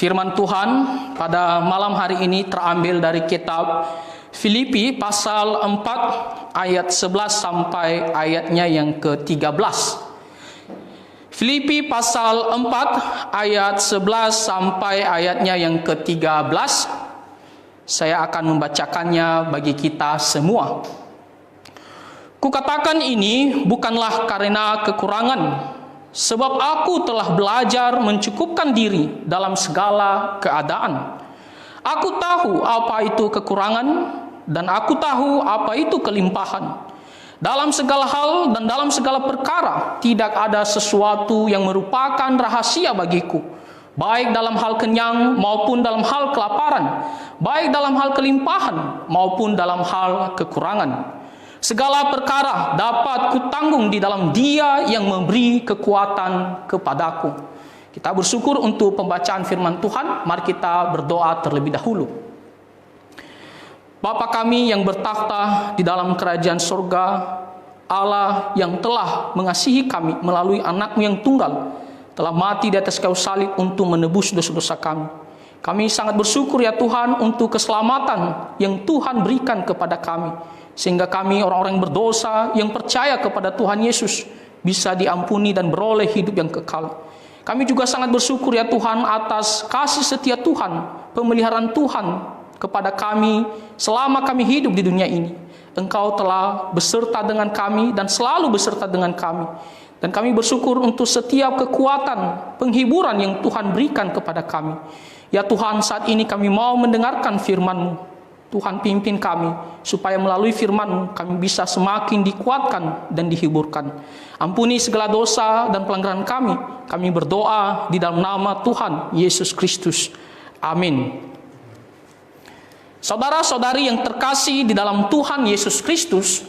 Firman Tuhan pada malam hari ini terambil dari kitab Filipi pasal 4 ayat 11 sampai ayatnya yang ke-13. Filipi pasal 4 ayat 11 sampai ayatnya yang ke-13. Saya akan membacakannya bagi kita semua. Kukatakan ini bukanlah karena kekurangan, sebab aku telah belajar mencukupkan diri dalam segala keadaan. Aku tahu apa itu kekurangan, dan aku tahu apa itu kelimpahan. Dalam segala hal dan dalam segala perkara, tidak ada sesuatu yang merupakan rahasia bagiku, baik dalam hal kenyang maupun dalam hal kelaparan, baik dalam hal kelimpahan maupun dalam hal kekurangan. Segala perkara dapat kutanggung di dalam Dia yang memberi kekuatan kepadaku. Kita bersyukur untuk pembacaan firman Tuhan. Mari kita berdoa terlebih dahulu. Bapa kami yang bertakhta di dalam kerajaan surga, Allah yang telah mengasihi kami melalui anak-Mu yang tunggal, telah mati di atas kayu salib untuk menebus dosa-dosa kami. Kami sangat bersyukur ya Tuhan untuk keselamatan yang Tuhan berikan kepada kami, sehingga kami orang-orang yang berdosa yang percaya kepada Tuhan Yesus bisa diampuni dan beroleh hidup yang kekal. Kami juga sangat bersyukur ya Tuhan atas kasih setia Tuhan, pemeliharaan Tuhan kepada kami selama kami hidup di dunia ini. Engkau telah beserta dengan kami dan selalu beserta dengan kami. Dan kami bersyukur untuk setiap kekuatan, penghiburan yang Tuhan berikan kepada kami. Ya Tuhan, saat ini kami mau mendengarkan firman-Mu. Tuhan pimpin kami, supaya melalui firman-Mu kami bisa semakin dikuatkan dan dihiburkan. Ampuni segala dosa dan pelanggaran kami. Kami berdoa di dalam nama Tuhan Yesus Kristus. Amin. Saudara-saudari yang terkasih di dalam Tuhan Yesus Kristus,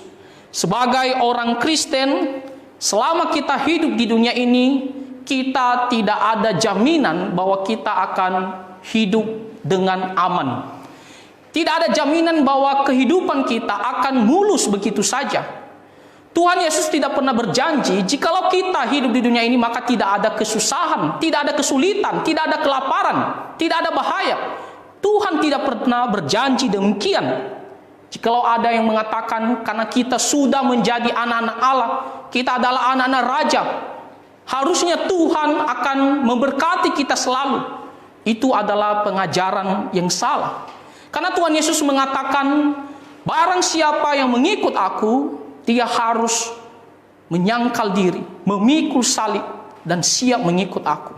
sebagai orang Kristen, selama kita hidup di dunia ini, kita tidak ada jaminan bahwa kita akan hidup dengan aman. Tidak ada jaminan bahwa kehidupan kita akan mulus begitu saja. Tuhan Yesus tidak pernah berjanji, jikalau kita hidup di dunia ini maka tidak ada kesusahan, tidak ada kesulitan, tidak ada kelaparan, tidak ada bahaya. Tuhan tidak pernah berjanji demikian. Jikalau ada yang mengatakan karena kita sudah menjadi anak-anak Allah, kita adalah anak-anak raja, harusnya Tuhan akan memberkati kita selalu. Itu adalah pengajaran yang salah. Karena Tuhan Yesus mengatakan, barang siapa yang mengikut aku, dia harus menyangkal diri, memikul salib, dan siap mengikut aku.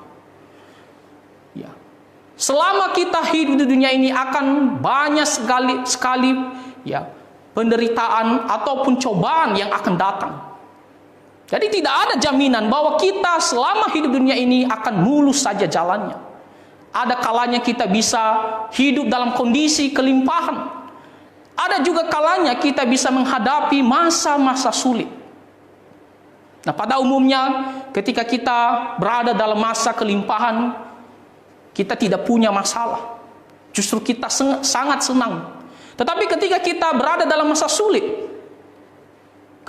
Ya. Selama kita hidup di dunia ini akan banyak sekali ya, penderitaan ataupun cobaan yang akan datang. Jadi tidak ada jaminan bahwa kita selama hidup di dunia ini akan mulus saja jalannya. Ada kalanya kita bisa hidup dalam kondisi kelimpahan. Ada juga kalanya kita bisa menghadapi masa-masa sulit. Nah, pada umumnya ketika kita berada dalam masa kelimpahan, kita tidak punya masalah. Justru kita sangat senang. Tetapi ketika kita berada dalam masa sulit,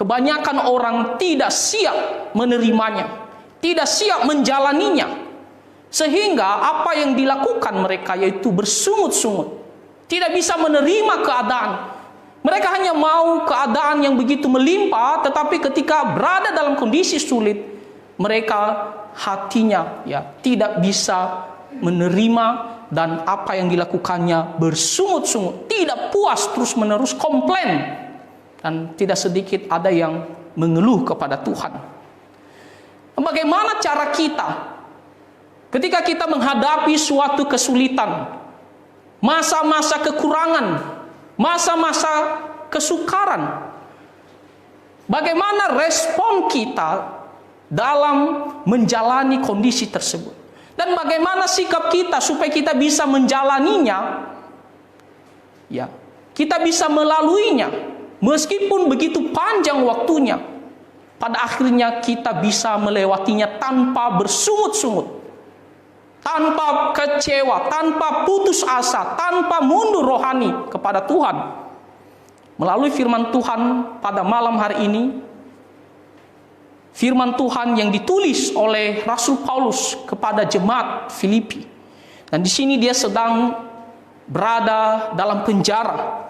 kebanyakan orang tidak siap menerimanya, tidak siap menjalaninya. Sehingga apa yang dilakukan mereka yaitu bersungut-sungut, tidak bisa menerima keadaan. Mereka hanya mau keadaan yang begitu melimpah, tetapi ketika berada dalam kondisi sulit, mereka hatinya ya tidak bisa menerima, dan apa yang dilakukannya bersungut-sungut, tidak puas, terus-menerus komplain, dan tidak sedikit ada yang mengeluh kepada Tuhan. Bagaimana cara kita ketika kita menghadapi suatu kesulitan, masa-masa kekurangan, masa-masa kesukaran? Bagaimana respon kita dalam menjalani kondisi tersebut? Dan bagaimana sikap kita supaya kita bisa menjalaninya? Ya, kita bisa melaluinya. Meskipun begitu panjang waktunya, pada akhirnya kita bisa melewatinya tanpa bersungut-sungut, tanpa kecewa, tanpa putus asa, tanpa mundur rohani kepada Tuhan. Melalui firman Tuhan pada malam hari ini, firman Tuhan yang ditulis oleh Rasul Paulus kepada jemaat Filipi, Dan di sini dia sedang berada dalam penjara.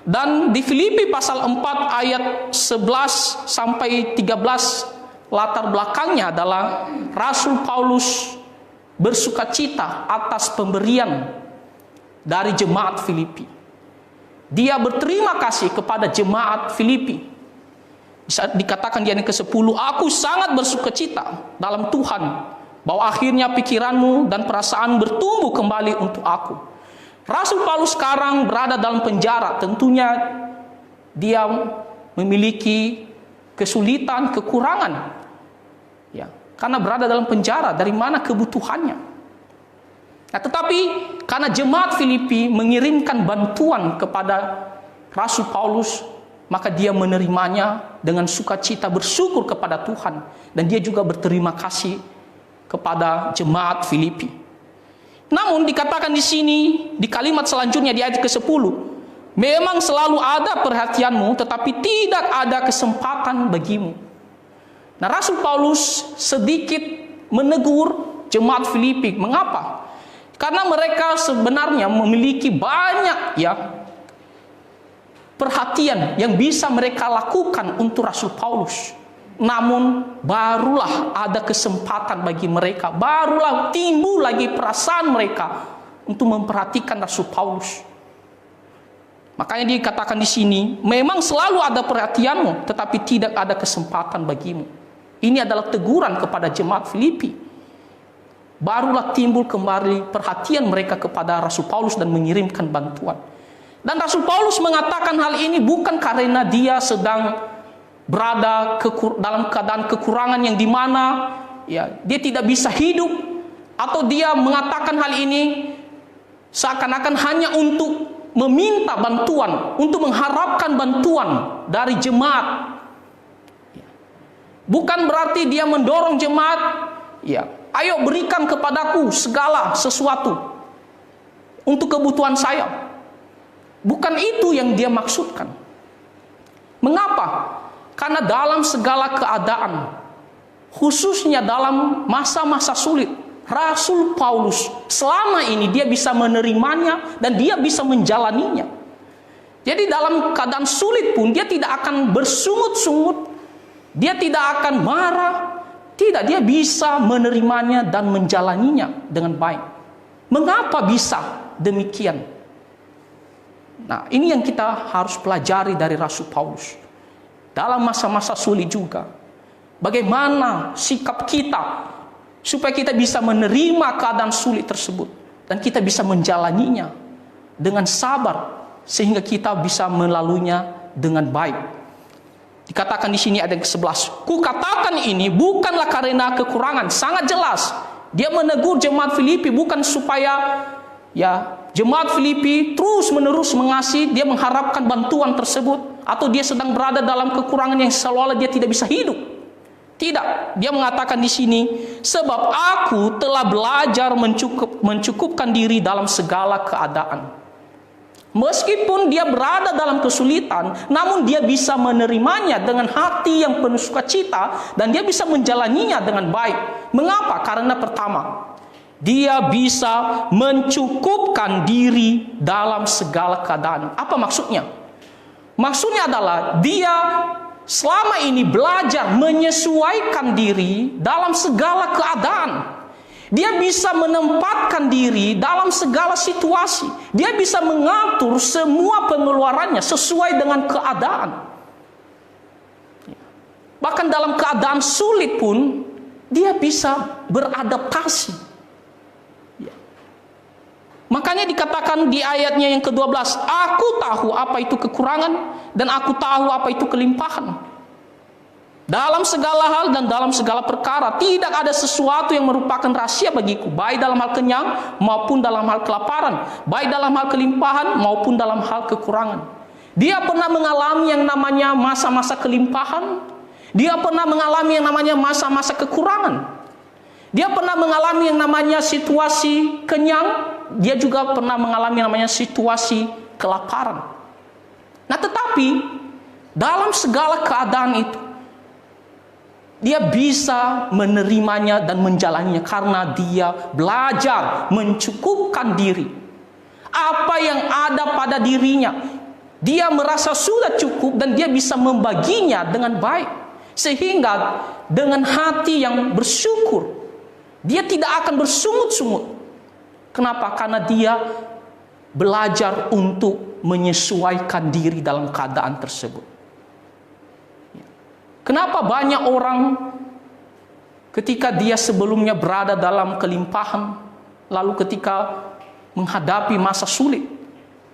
Dan di Filipi pasal 4 ayat 11 sampai 13, latar belakangnya adalah Rasul Paulus bersukacita atas pemberian dari jemaat Filipi. Dia berterima kasih kepada jemaat Filipi. Bisa dikatakan di ayat ke-10, aku sangat bersukacita dalam Tuhan bahwa akhirnya pikiranmu dan perasaan bertumbuh kembali untuk aku. Rasul Paulus sekarang berada dalam penjara. Tentunya dia memiliki kesulitan, kekurangan. Ya, karena berada dalam penjara, dari mana kebutuhannya? Nah, tetapi karena jemaat Filipi mengirimkan bantuan kepada Rasul Paulus, maka dia menerimanya dengan sukacita, bersyukur kepada Tuhan, dan dia juga berterima kasih kepada jemaat Filipi. Namun dikatakan di sini, di kalimat selanjutnya di ayat ke-10, memang selalu ada perhatianmu, tetapi tidak ada kesempatan bagimu. Nah, Rasul Paulus sedikit menegur jemaat Filipi. Mengapa? Karena mereka sebenarnya memiliki banyak perhatian yang bisa mereka lakukan untuk Rasul Paulus. Namun barulah ada kesempatan bagi mereka, barulah timbul lagi perasaan mereka untuk memperhatikan Rasul Paulus. Makanya dikatakan di sini, memang selalu ada perhatianmu, tetapi tidak ada kesempatan bagimu. Ini adalah teguran kepada jemaat Filipi. Barulah timbul kembali perhatian mereka kepada Rasul Paulus dan mengirimkan bantuan. Dan Rasul Paulus mengatakan hal ini bukan karena dia sedang berada dalam keadaan kekurangan yang dimana dia tidak bisa hidup, atau dia mengatakan hal ini seakan-akan hanya untuk meminta bantuan, untuk mengharapkan bantuan dari jemaat. Bukan berarti dia mendorong jemaat, ayo berikan kepadaku segala sesuatu untuk kebutuhan saya. Bukan itu yang dia maksudkan. Mengapa? Karena dalam segala keadaan, khususnya dalam masa-masa sulit, Rasul Paulus selama ini dia bisa menerimanya dan dia bisa menjalaninya. Jadi dalam keadaan sulit pun dia tidak akan bersungut-sungut, dia tidak akan marah, tidak, dia bisa menerimanya dan menjalaninya dengan baik. Mengapa bisa demikian? Nah, ini yang kita harus pelajari dari Rasul Paulus. Dalam masa-masa sulit juga, bagaimana sikap kita supaya kita bisa menerima keadaan sulit tersebut dan kita bisa menjalaninya dengan sabar sehingga kita bisa melaluinya dengan baik. Dikatakan di sini ada ke-11, ku katakan ini bukanlah karena kekurangan. Sangat jelas dia menegur jemaat Filipi bukan supaya jemaat Filipi terus-menerus mengasihi, dia mengharapkan bantuan tersebut, atau dia sedang berada dalam kekurangan yang seolah-olah dia tidak bisa hidup. Tidak, dia mengatakan di sini, sebab aku telah belajar mencukupkan diri dalam segala keadaan. Meskipun dia berada dalam kesulitan, namun dia bisa menerimanya dengan hati yang penuh sukacita dan dia bisa menjalaninya dengan baik. Mengapa? Karena pertama, dia bisa mencukupkan diri dalam segala keadaan. Apa maksudnya? Maksudnya adalah dia selama ini belajar menyesuaikan diri dalam segala keadaan. Dia bisa menempatkan diri dalam segala situasi. Dia bisa mengatur semua pengeluarannya sesuai dengan keadaan. Bahkan dalam keadaan sulit pun dia bisa beradaptasi. Makanya dikatakan di ayatnya yang ke-12, aku tahu apa itu kekurangan dan aku tahu apa itu kelimpahan. Dalam segala hal dan dalam segala perkara tidak ada sesuatu yang merupakan rahasia bagiku, baik dalam hal kenyang maupun dalam hal kelaparan, baik dalam hal kelimpahan maupun dalam hal kekurangan. Dia pernah mengalami yang namanya masa-masa kelimpahan, dia pernah mengalami yang namanya masa-masa kekurangan. Dia pernah mengalami yang namanya situasi kenyang, dia juga pernah mengalami yang namanya situasi kelaparan. Nah, tetapi dalam segala keadaan itu, Dia bisa menerimanya dan menjalaninya karena dia belajar mencukupkan diri. Apa yang ada pada dirinya, dia merasa sudah cukup dan dia bisa membaginya dengan baik. Sehingga dengan hati yang bersyukur, dia tidak akan bersungut-sungut. Kenapa? Karena dia belajar untuk menyesuaikan diri dalam keadaan tersebut. Kenapa banyak orang ketika dia sebelumnya berada dalam kelimpahan, lalu ketika menghadapi masa sulit,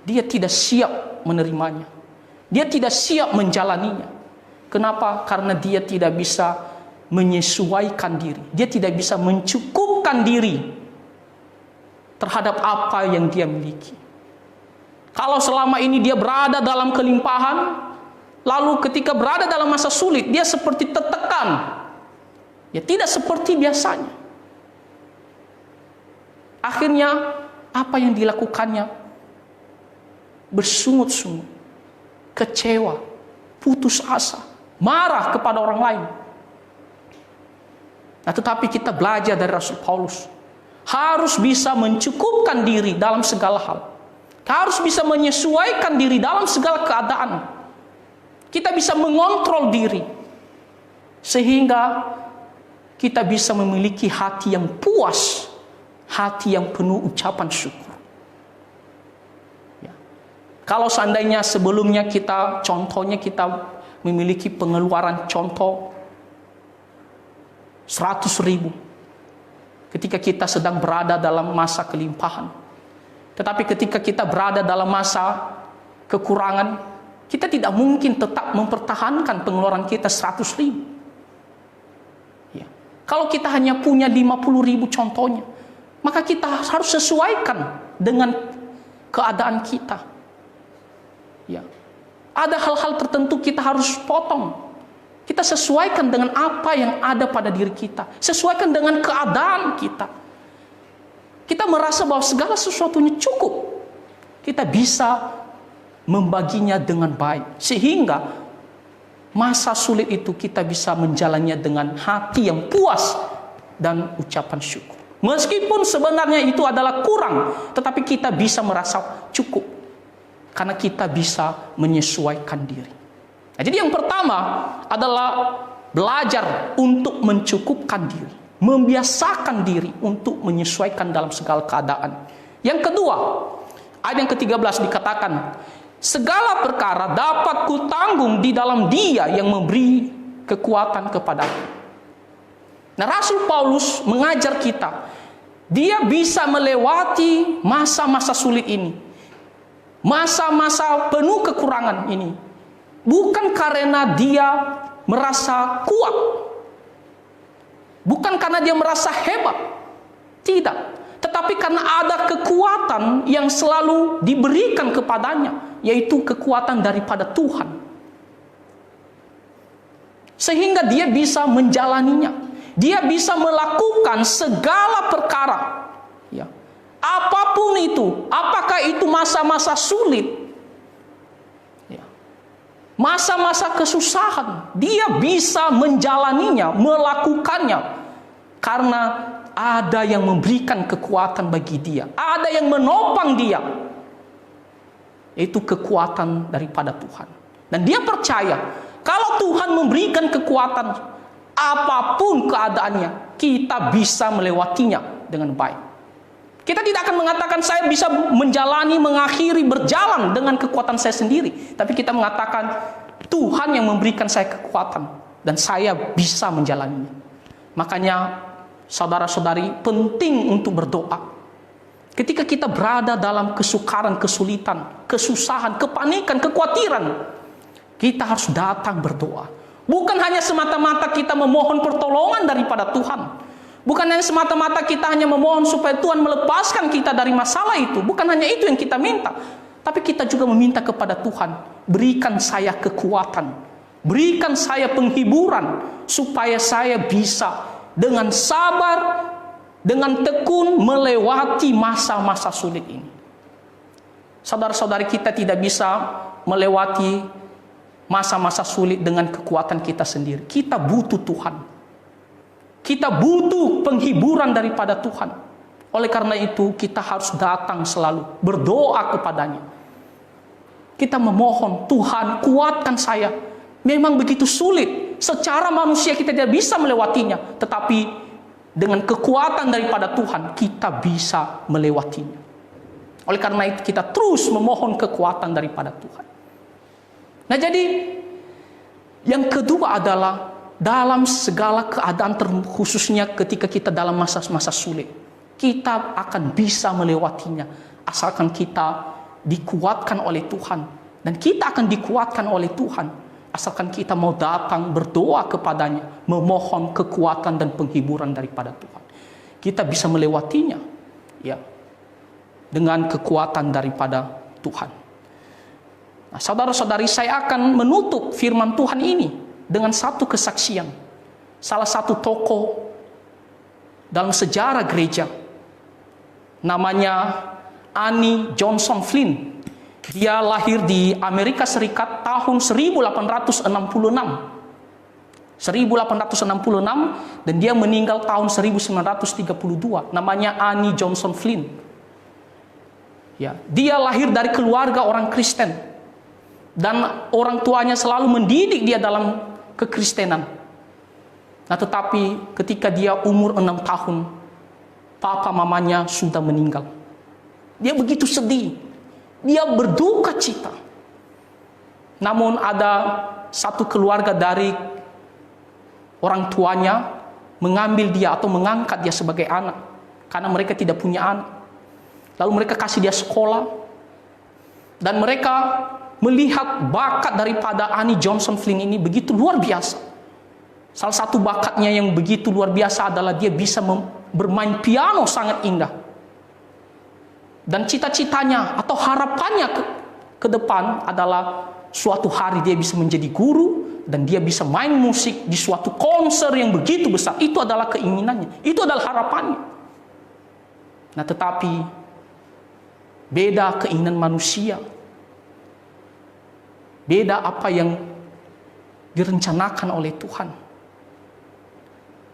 dia tidak siap menerimanya. Dia tidak siap menjalaninya. Kenapa? Karena dia tidak bisa menyesuaikan diri. Dia tidak bisa mencukupkan diri terhadap apa yang dia miliki. Kalau selama ini dia berada dalam kelimpahan, lalu ketika berada dalam masa sulit, dia seperti tertekan. Ya, tidak seperti biasanya. Akhirnya, apa yang dilakukannya? Bersungut-sungut, kecewa, putus asa, marah kepada orang lain. Nah, tetapi kita belajar dari Rasul Paulus, harus bisa mencukupkan diri dalam segala hal. Harus bisa menyesuaikan diri dalam segala keadaan. Kita bisa mengontrol diri sehingga kita bisa memiliki hati yang puas, hati yang penuh ucapan syukur. Ya. Kalau seandainya sebelumnya contohnya kita memiliki pengeluaran contoh 100.000 ketika kita sedang berada dalam masa kelimpahan. Tetapi ketika kita berada dalam masa kekurangan, kita tidak mungkin tetap mempertahankan pengeluaran kita 100.000. Ya. Kalau kita hanya punya 50.000 contohnya, maka kita harus sesuaikan dengan keadaan kita. Ya. Ada hal-hal tertentu kita harus potong. Kita sesuaikan dengan apa yang ada pada diri kita. Sesuaikan dengan keadaan kita. Kita merasa bahwa segala sesuatunya cukup. Kita bisa membaginya dengan baik, sehingga masa sulit itu kita bisa menjalannya dengan hati yang puas dan ucapan syukur. Meskipun sebenarnya itu adalah kurang, tetapi kita bisa merasa cukup karena kita bisa menyesuaikan diri. Nah, jadi yang pertama adalah belajar untuk mencukupkan diri, membiasakan diri untuk menyesuaikan dalam segala keadaan. Yang kedua, ayat yang ke-13 dikatakan, segala perkara dapat kutanggung di dalam Dia yang memberi kekuatan kepadaku. Nah, Rasul Paulus mengajar kita, dia bisa melewati masa-masa sulit ini, masa-masa penuh kekurangan ini, bukan karena dia merasa kuat, bukan karena dia merasa hebat, tidak. Tetapi karena ada kekuatan yang selalu diberikan kepadanya, yaitu kekuatan daripada Tuhan. Sehingga dia bisa menjalaninya. Dia bisa melakukan segala perkara. Ya. Apapun itu, apakah itu masa-masa sulit, ya. Masa-masa kesusahan, dia bisa menjalaninya, melakukannya. Karena ada yang memberikan kekuatan bagi dia, ada yang menopang dia, yaitu kekuatan daripada Tuhan. Dan dia percaya kalau Tuhan memberikan kekuatan, apapun keadaannya, kita bisa melewatinya dengan baik. Kita tidak akan mengatakan saya bisa menjalani, mengakhiri, berjalan dengan kekuatan saya sendiri, tapi kita mengatakan Tuhan yang memberikan saya kekuatan dan saya bisa menjalaninya. Makanya saudara-saudari, penting untuk berdoa. Ketika kita berada dalam kesukaran, kesulitan, kesusahan, kepanikan, kekhawatiran, kita harus datang berdoa. Bukan hanya semata-mata kita memohon pertolongan daripada Tuhan. Bukan hanya semata-mata kita hanya memohon supaya Tuhan melepaskan kita dari masalah itu. Bukan hanya itu yang kita minta. Tapi kita juga meminta kepada Tuhan, berikan saya kekuatan, berikan saya penghiburan, supaya saya bisa dengan sabar, dengan tekun melewati masa-masa sulit ini. Saudara-saudari, kita tidak bisa melewati masa-masa sulit dengan kekuatan kita sendiri. Kita butuh Tuhan. Kita butuh penghiburan daripada Tuhan. Oleh karena itu kita harus datang selalu, berdoa kepadanya. Kita memohon, Tuhan kuatkan saya. Memang begitu sulit. Secara manusia kita tidak bisa melewatinya. Tetapi dengan kekuatan daripada Tuhan kita bisa melewatinya. Oleh karena itu kita terus memohon kekuatan daripada Tuhan. Nah jadi yang kedua adalah dalam segala keadaan khususnya ketika kita dalam masa-masa sulit, kita akan bisa melewatinya asalkan kita dikuatkan oleh Tuhan. Dan kita akan dikuatkan oleh Tuhan asalkan kita mau datang berdoa kepadanya, memohon kekuatan dan penghiburan daripada Tuhan. Kita bisa melewatinya ya dengan kekuatan daripada Tuhan. Nah, saudara-saudari, saya akan menutup firman Tuhan ini dengan satu kesaksian. Salah satu tokoh dalam sejarah gereja, namanya Annie Johnson Flynn. Dia lahir di Amerika Serikat tahun 1866. 1866 dan dia meninggal tahun 1932. Namanya Annie Johnson Flynn. Ya, dia lahir dari keluarga orang Kristen. Dan orang tuanya selalu mendidik dia dalam kekristenan. Nah, tetapi ketika dia umur 6 tahun, papa mamanya sudah meninggal. Dia begitu sedih. Dia berduka cita. Namun ada satu keluarga dari orang tuanya mengambil dia atau mengangkat dia sebagai anak. Karena mereka tidak punya anak. Lalu mereka kasih dia sekolah. Dan mereka melihat bakat daripada Annie Johnson Flynn ini begitu luar biasa. Salah satu bakatnya yang begitu luar biasa adalah dia bisa bermain piano sangat indah. Dan cita-citanya atau harapannya ke depan adalah suatu hari dia bisa menjadi guru dan dia bisa main musik di suatu konser yang begitu besar. Itu adalah keinginannya, itu adalah harapannya. Nah, tetapi beda keinginan manusia. Beda apa yang direncanakan oleh Tuhan.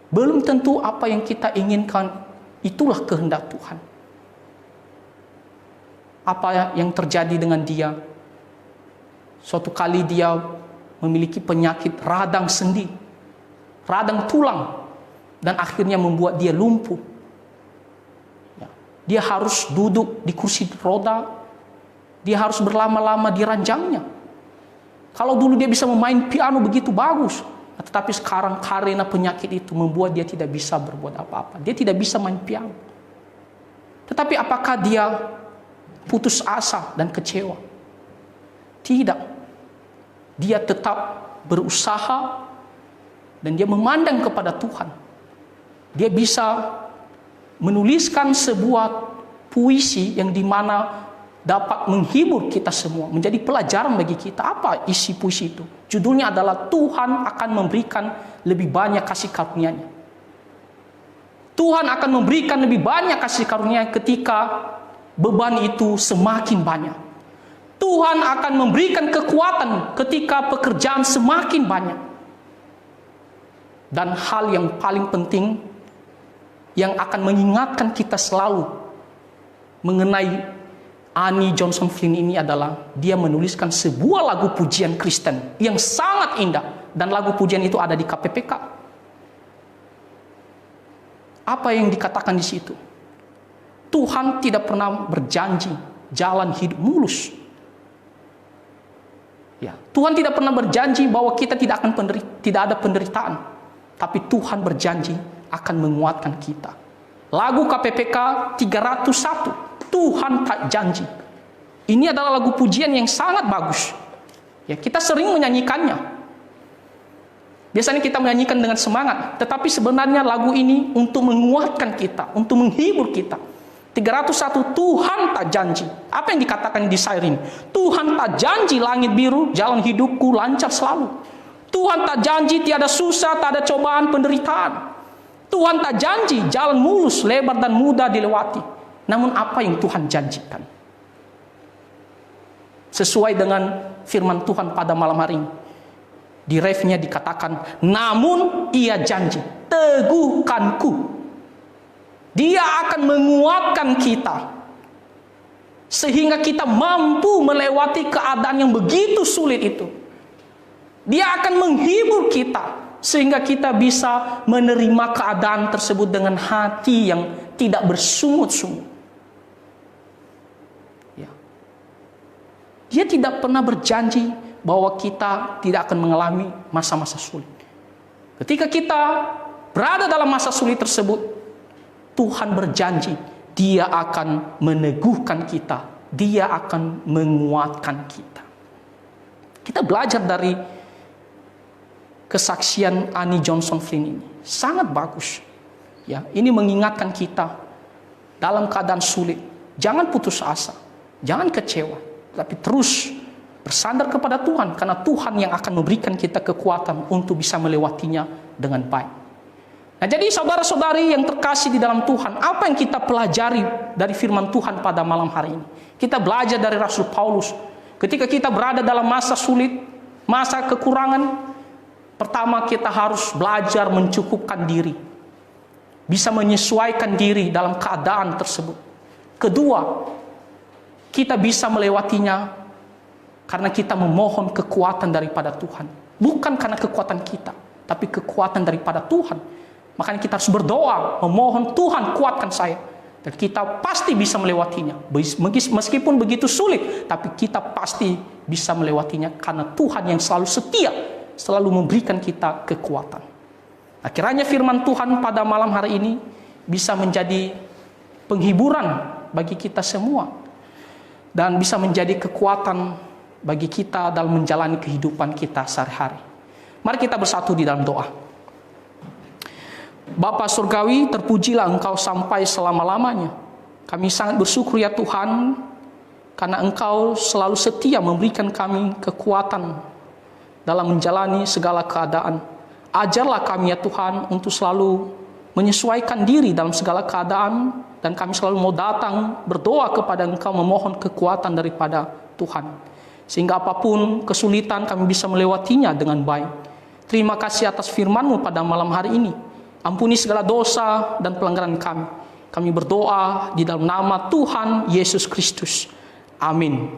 Belum tentu apa yang kita inginkan itulah kehendak Tuhan. Apa yang terjadi dengan dia? Suatu kali dia memiliki penyakit radang sendi, radang tulang, dan akhirnya membuat dia lumpuh. Dia harus duduk di kursi roda, dia harus berlama-lama di ranjangnya. Kalau dulu dia bisa memain piano begitu bagus, tetapi sekarang karena penyakit itu membuat dia tidak bisa berbuat apa-apa. Dia tidak bisa main piano. Tetapi apakah dia putus asa dan kecewa? Tidak. Dia tetap berusaha dan dia memandang kepada Tuhan. Dia bisa menuliskan sebuah puisi yang dimana dapat menghibur kita semua, menjadi pelajaran bagi kita. Apa isi puisi itu? Judulnya adalah Tuhan akan memberikan lebih banyak kasih karunia-Nya. Tuhan akan memberikan lebih banyak kasih karunia ketika beban itu semakin banyak. Tuhan akan memberikan kekuatan ketika pekerjaan semakin banyak. Dan hal yang paling penting yang akan mengingatkan kita selalu mengenai Annie Johnson Flynn ini adalah dia menuliskan sebuah lagu pujian Kristen yang sangat indah, dan lagu pujian itu ada di KPPK. Apa yang dikatakan di situ? Tuhan tidak pernah berjanji jalan hidup mulus. Ya, Tuhan tidak pernah berjanji bahwa kita tidak ada penderitaan, tapi Tuhan berjanji akan menguatkan kita. Lagu KPPK 301. Tuhan tak janji. Ini adalah lagu pujian yang sangat bagus. Ya, kita sering menyanyikannya. Biasanya kita menyanyikan dengan semangat, tetapi sebenarnya lagu ini untuk menguatkan kita, untuk menghibur kita. 301, Tuhan tak janji. Apa yang dikatakan di siren? Tuhan tak janji langit biru, jalan hidupku lancar selalu. Tuhan tak janji tiada susah, tak ada cobaan, penderitaan. Tuhan tak janji jalan mulus, lebar dan mudah dilewati. Namun apa yang Tuhan janjikan? Sesuai dengan firman Tuhan pada malam hari ini. Di refnya dikatakan, namun ia janji, teguhkanku. Dia akan menguatkan kita, sehingga kita mampu melewati keadaan yang begitu sulit itu. Dia akan menghibur kita, sehingga kita bisa menerima keadaan tersebut dengan hati yang tidak bersungut-sungut. Ya. Dia tidak pernah berjanji bahwa kita tidak akan mengalami masa-masa sulit. Ketika kita berada dalam masa sulit tersebut, Tuhan berjanji Dia akan meneguhkan kita, Dia akan menguatkan kita. Kita belajar dari kesaksian Annie Johnson Flynn ini, sangat bagus. Ya, ini mengingatkan kita dalam keadaan sulit, jangan putus asa, jangan kecewa, tapi terus bersandar kepada Tuhan, karena Tuhan yang akan memberikan kita kekuatan untuk bisa melewatinya dengan baik. Nah, jadi saudara-saudari yang terkasih di dalam Tuhan, apa yang kita pelajari dari firman Tuhan pada malam hari ini? Kita belajar dari Rasul Paulus. Ketika kita berada dalam masa sulit, masa kekurangan, pertama kita harus belajar mencukupkan diri, bisa menyesuaikan diri dalam keadaan tersebut. Kedua, kita bisa melewatinya karena kita memohon kekuatan daripada Tuhan. Bukan karena kekuatan kita, tapi kekuatan daripada Tuhan. Makanya kita harus berdoa, memohon, Tuhan kuatkan saya. Dan kita pasti bisa melewatinya. Meskipun begitu sulit, tapi kita pasti bisa melewatinya. Karena Tuhan yang selalu setia, selalu memberikan kita kekuatan. Nah, kiranya firman Tuhan pada malam hari ini bisa menjadi penghiburan bagi kita semua. Dan bisa menjadi kekuatan bagi kita dalam menjalani kehidupan kita sehari-hari. Mari kita bersatu di dalam doa. Bapa Surgawi, terpujilah Engkau sampai selama-lamanya. Kami sangat bersyukur ya Tuhan, karena Engkau selalu setia memberikan kami kekuatan dalam menjalani segala keadaan. Ajarlah kami ya Tuhan untuk selalu menyesuaikan diri dalam segala keadaan, dan kami selalu mau datang berdoa kepada Engkau, memohon kekuatan daripada Tuhan. Sehingga apapun kesulitan kami bisa melewatinya dengan baik. Terima kasih atas firman-Mu pada malam hari ini. Ampuni segala dosa dan pelanggaran kami. Kami berdoa di dalam nama Tuhan Yesus Kristus. Amin.